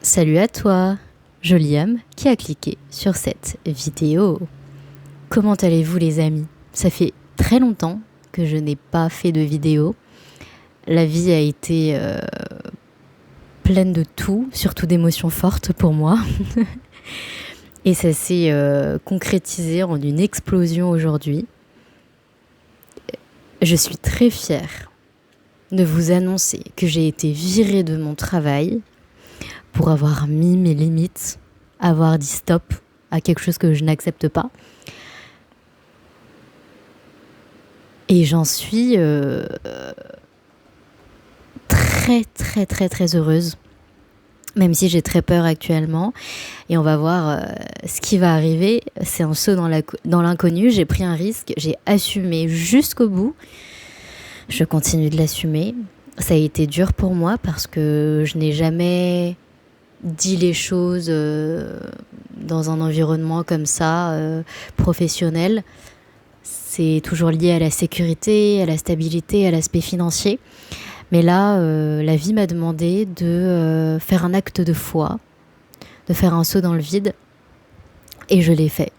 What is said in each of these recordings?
Salut à toi, jolie âme qui a cliqué sur cette vidéo. Comment allez-vous les amis? Ça fait très longtemps que je n'ai pas fait de vidéo. La vie a été pleine de tout, surtout d'émotions fortes pour moi. Et ça s'est concrétisé en une explosion aujourd'hui. Je suis très fière de vous annoncer que j'ai été virée de mon travail pour avoir mis mes limites, avoir dit stop à quelque chose que je n'accepte pas. Et j'en suis très heureuse, même si j'ai très peur actuellement. Et on va voir ce qui va arriver. C'est un saut dans l'inconnu. J'ai pris un risque, j'ai assumé jusqu'au bout. Je continue de l'assumer. Ça a été dur pour moi parce que je n'ai jamais dit les choses dans un environnement comme ça, professionnel. C'est toujours lié à la sécurité, à la stabilité, à l'aspect financier. Mais là, la vie m'a demandé de faire un acte de foi, de faire un saut dans le vide. Et je l'ai fait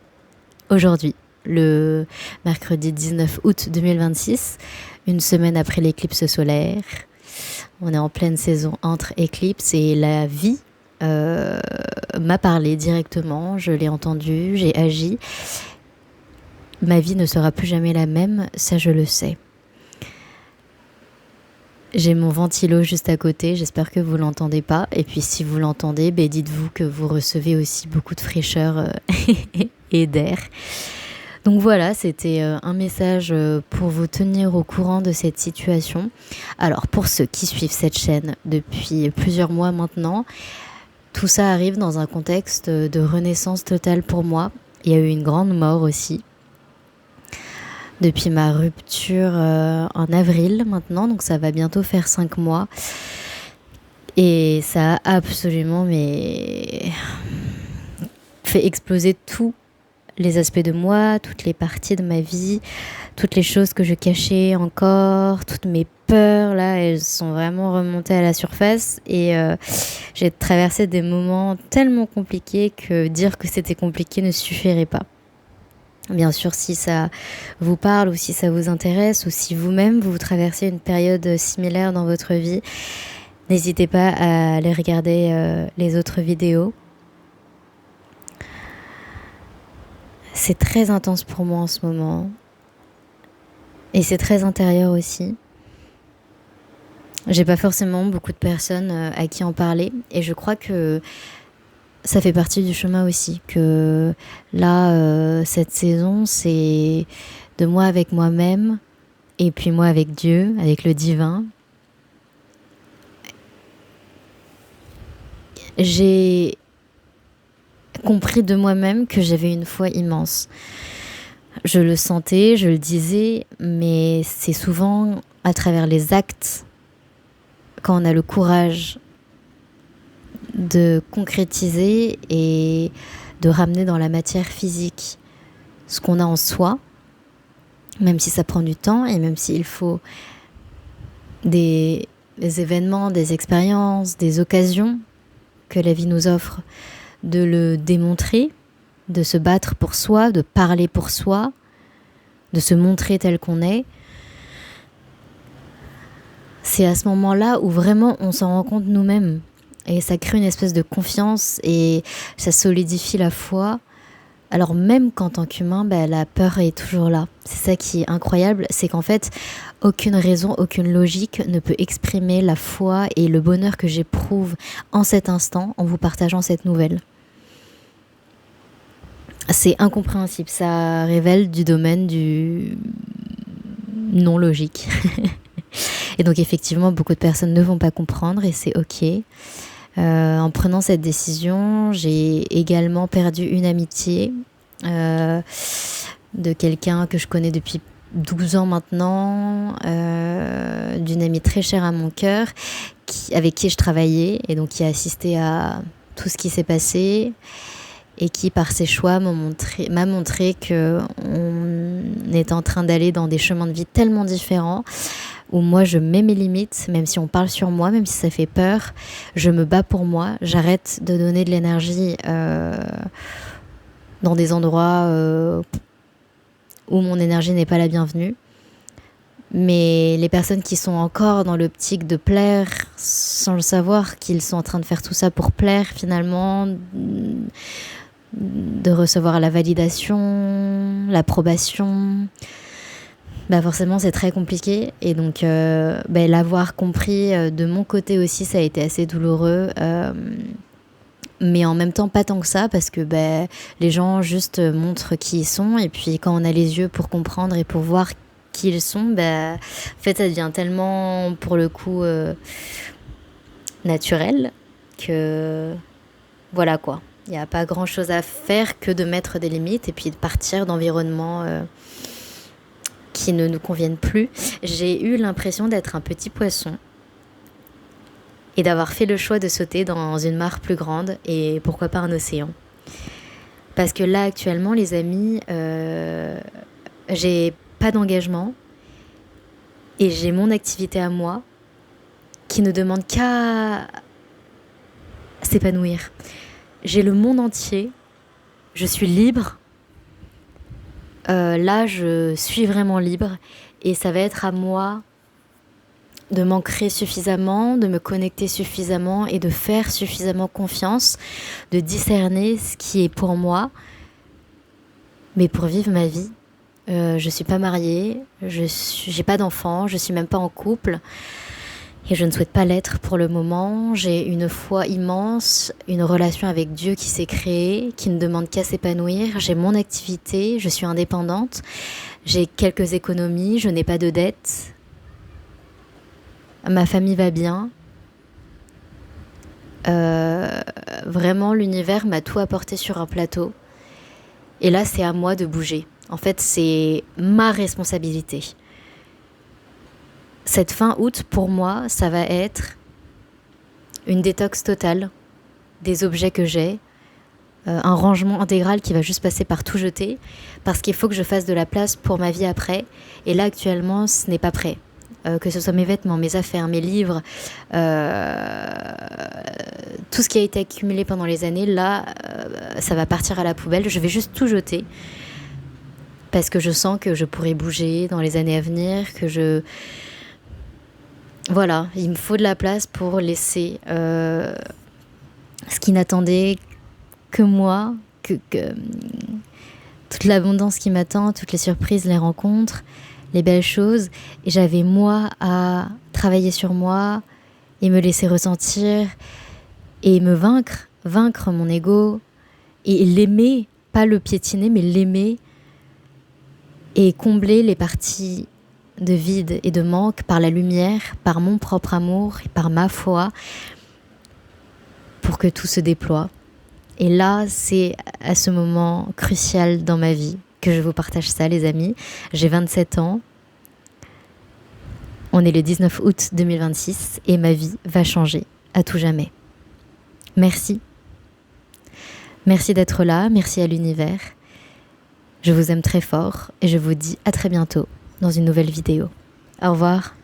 aujourd'hui, le mercredi 19 août 2026, une semaine après l'éclipse solaire. On est en pleine saison entre éclipses et la vie m'a parlé directement, je l'ai entendu, j'ai agi. Ma vie ne sera plus jamais la même, ça je le sais. J'ai mon ventilo juste à côté, j'espère que vous l'entendez pas. Et puis si vous l'entendez, dites-vous que vous recevez aussi beaucoup de fraîcheur et d'air. Donc voilà, c'était un message pour vous tenir au courant de cette situation. Alors pour ceux qui suivent cette chaîne depuis plusieurs mois maintenant, tout ça arrive dans un contexte de renaissance totale pour moi. Il y a eu une grande mort aussi. Depuis ma rupture en avril maintenant, donc ça va bientôt faire 5 mois. Et ça a absolument fait exploser tous les aspects de moi, toutes les parties de ma vie, toutes les choses que je cachais encore, toutes mes peurs, là, elles sont vraiment remontées à la surface. Et j'ai traversé des moments tellement compliqués que dire que c'était compliqué ne suffirait pas. Bien sûr, si ça vous parle ou si ça vous intéresse ou si vous-même vous traversez une période similaire dans votre vie, n'hésitez pas à aller regarder les autres vidéos. C'est très intense pour moi en ce moment. Et c'est très intérieur aussi. J'ai pas forcément beaucoup de personnes à qui en parler. Et je crois que ça fait partie du chemin aussi. Que là, cette saison, c'est de moi avec moi-même. Et puis moi avec Dieu, avec le divin. J'ai compris de moi-même que j'avais une foi immense. Je le sentais, je le disais, mais c'est souvent à travers les actes, quand on a le courage de concrétiser et de ramener dans la matière physique ce qu'on a en soi, même si ça prend du temps et même s'il faut des événements, des expériences, des occasions que la vie nous offre de le démontrer, de se battre pour soi, de parler pour soi, de se montrer tel qu'on est. C'est à ce moment-là où vraiment on s'en rend compte nous-mêmes. Et ça crée une espèce de confiance et ça solidifie la foi. Alors même qu'en tant qu'humain, la peur est toujours là. C'est ça qui est incroyable, c'est qu'en fait, aucune raison, aucune logique ne peut exprimer la foi et le bonheur que j'éprouve en cet instant en vous partageant cette nouvelle. C'est incompréhensible, ça révèle du domaine du non logique. Et donc effectivement, beaucoup de personnes ne vont pas comprendre et c'est ok. En prenant cette décision, j'ai également perdu une amitié de quelqu'un que je connais depuis 12 ans maintenant, d'une amie très chère à mon cœur, avec qui je travaillais et donc qui a assisté à tout ce qui s'est passé. Et qui, par ses choix, m'a montré qu'on est en train d'aller dans des chemins de vie tellement différents, où moi je mets mes limites, même si on parle sur moi, même si ça fait peur, je me bats pour moi, j'arrête de donner de l'énergie dans des endroits où mon énergie n'est pas la bienvenue. Mais les personnes qui sont encore dans l'optique de plaire sans le savoir qu'ils sont en train de faire tout ça pour plaire finalement, de recevoir la validation, l'approbation, bah forcément c'est très compliqué. Et donc l'avoir compris de mon côté aussi, ça a été assez douloureux. Mais en même temps pas tant que ça, parce que les gens juste montrent qui ils sont, et puis quand on a les yeux pour comprendre et pour voir qui ils sont, en fait ça devient tellement pour le coup naturel que voilà quoi. Il n'y a pas grand chose à faire que de mettre des limites et puis de partir d'environnements qui ne nous conviennent plus. J'ai eu l'impression d'être un petit poisson et d'avoir fait le choix de sauter dans une mare plus grande et pourquoi pas un océan. Parce que là actuellement les amis, j'ai pas d'engagement et j'ai mon activité à moi qui ne demande qu'à s'épanouir. J'ai le monde entier, je suis libre, là je suis vraiment libre et ça va être à moi de m'ancrer suffisamment, de me connecter suffisamment et de faire suffisamment confiance, de discerner ce qui est pour moi, mais pour vivre ma vie. Je suis pas mariée, j'ai pas d'enfant, je suis même pas en couple et je ne souhaite pas l'être pour le moment. J'ai une foi immense, une relation avec Dieu qui s'est créée, qui ne demande qu'à s'épanouir. J'ai mon activité, je suis indépendante, j'ai quelques économies, je n'ai pas de dettes, ma famille va bien. Vraiment l'univers m'a tout apporté sur un plateau et là c'est à moi de bouger. En fait, c'est ma responsabilité. Cette fin août, pour moi, ça va être une détox totale des objets que j'ai, un rangement intégral qui va juste passer par tout jeter, parce qu'il faut que je fasse de la place pour ma vie après. Et là, actuellement, ce n'est pas prêt. Que ce soit mes vêtements, mes affaires, mes livres, tout ce qui a été accumulé pendant les années, là, ça va partir à la poubelle. Je vais juste tout jeter. Parce que je sens que je pourrais bouger dans les années à venir, Voilà, il me faut de la place pour laisser ce qui n'attendait que moi, que toute l'abondance qui m'attend, toutes les surprises, les rencontres, les belles choses. Et j'avais moi à travailler sur moi et me laisser ressentir et me vaincre mon ego et l'aimer, pas le piétiner, mais l'aimer. Et combler les parties de vide et de manque par la lumière, par mon propre amour et par ma foi, pour que tout se déploie. Et là, c'est à ce moment crucial dans ma vie que je vous partage ça, les amis. J'ai 27 ans, on est le 19 août 2026 et ma vie va changer à tout jamais. Merci. Merci d'être là, merci à l'univers. Je vous aime très fort et je vous dis à très bientôt dans une nouvelle vidéo. Au revoir.